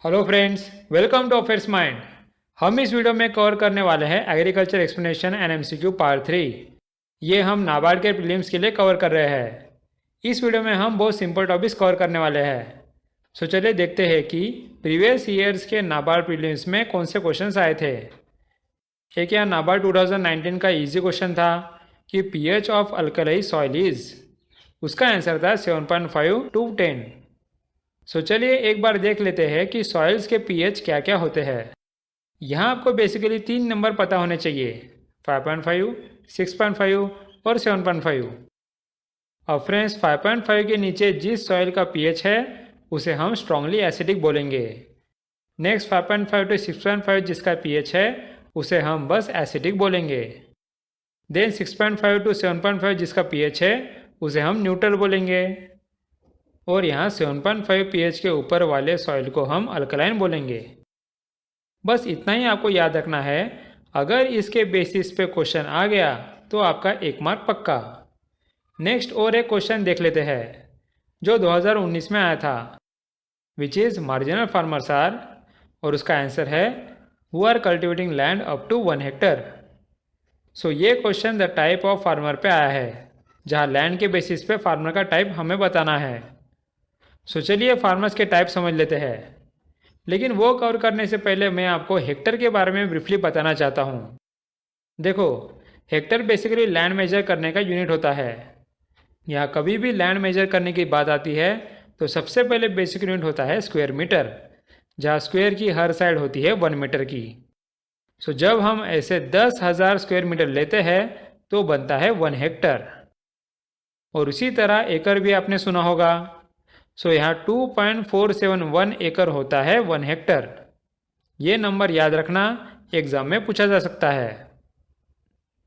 Hello friends, welcome to office mind. हम इस video में कवर करने वाले हैं agriculture explanation and MCQ part 3। ये हम नाबार्ड के प्रीलिम्स के लिए कवर कर रहे हैं। इस वीडियो में हम बहुत सिंपल टॉपिक्स कवर करने वाले हैं। सो चलिए देखते हैं कि प्रीवियस ईयर्स के नाबार्ड प्रीलिम्स में कौन से क्वेश्चंस आए थे। एक यहाँ नाबार्ड 2019 का इजी क्वेश्चन था कि pH of alkali soil is, उसका आंसर था 7.5 to 10। सो चलिए एक बार देख लेते हैं कि सॉइल्स के पीएच क्या क्या होते हैं। यहाँ आपको बेसिकली 3 नंबर पता होने चाहिए, 5.5, 6.5 और 7.5। अब फ्रेंड्स 5.5 के नीचे जिस सॉइल का पीएच है उसे हम स्ट्रांगली एसिडिक बोलेंगे। नेक्स्ट 5.5 to 6.5 जिसका पीएच है उसे हम बस एसिडिक बोलेंगे। देन 6.5 to 7.5 जिसका पीएच है उसे हम न्यूट्रल बोलेंगे। और यहाँ 7.5 पीएच के ऊपर वाले सॉइल को हम अल्कलाइन बोलेंगे। बस इतना ही आपको याद रखना है। अगर इसके बेसिस पे क्वेश्चन आ गया तो आपका 1 मार्क पक्का। नेक्स्ट और एक क्वेश्चन देख लेते हैं जो 2019 में आया था, which is marginal farmers are, और उसका आंसर है who are cultivating land up to 1 hectare. So ये question the type of farmer पे आया है, जहाँ लैंड के बेसिस पे फार्मर का टाइप हमें बताना है। सो चलिए फार्मर्स के टाइप समझ लेते हैं, लेकिन वो कवर करने से पहले मैं आपको हेक्टर के बारे में ब्रीफली बताना चाहता हूँ। देखो, हेक्टर बेसिकली लैंड मेजर करने का यूनिट होता है। यहाँ कभी भी लैंड मेजर करने की बात आती है तो सबसे पहले बेसिक यूनिट होता है स्क्वायर मीटर, जहाँ स्क्वायर की हर साइड होती है 1 मीटर की। सो जब हम ऐसे 10,000 स्क्वायर मीटर लेते हैं तो बनता है 1 हेक्टर। और उसी तरह एकड़ भी आपने सुना होगा। सो यहाँ 2.471 एकड़ होता है 1 हेक्टर। ये नंबर याद रखना, एग्जाम में पूछा जा सकता है।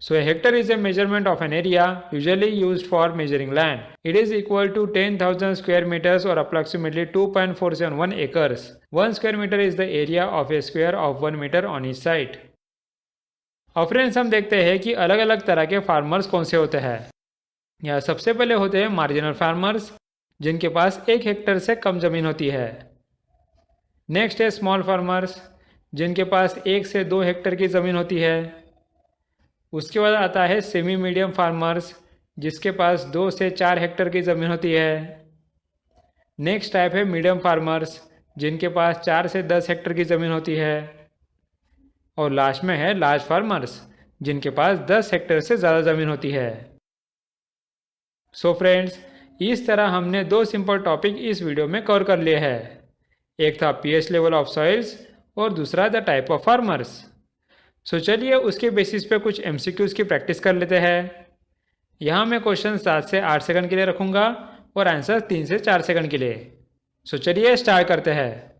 सो a hectare is a measurement of an area usually used for measuring land. It is equal to 10,000 square meters or approximately 2.471 acres. 1 square meter is the area of a square of 1 meter on each side. और friends हम देखते हैं कि अलग अलग तरह के farmers कौन से होते हैं। यहाँ सबसे पहले होते हैं मार्जिनल फार्मर्स, जिनके पास 1 हेक्टर से कम ज़मीन होती है। नेक्स्ट है स्मॉल फार्मर्स, जिनके पास 1 से 2 हेक्टर की ज़मीन होती है। उसके बाद आता है सेमी मीडियम फार्मर्स, जिसके पास 2 से 4 हेक्टर की ज़मीन होती है। नेक्स्ट टाइप है मीडियम फार्मर्स, जिनके पास 4 से 10 हेक्टर की ज़मीन होती है। और लास्ट में है लार्ज फार्मर्स, जिनके पास 10 हेक्टर से ज़्यादा ज़मीन होती है। सो फ्रेंड्स, इस तरह हमने 2 सिंपल टॉपिक इस वीडियो में कवर कर लिए हैं। एक था पीएच लेवल ऑफ सॉइल्स और दूसरा द टाइप ऑफ फार्मर्स। सो चलिए उसके बेसिस पे कुछ एमसीक्यूज़ की प्रैक्टिस कर लेते हैं। यहाँ मैं क्वेश्चन 7 से 8 सेकंड के लिए रखूँगा और आंसर 3 से 4 सेकंड के लिए। सो चलिए स्टार्ट करते हैं।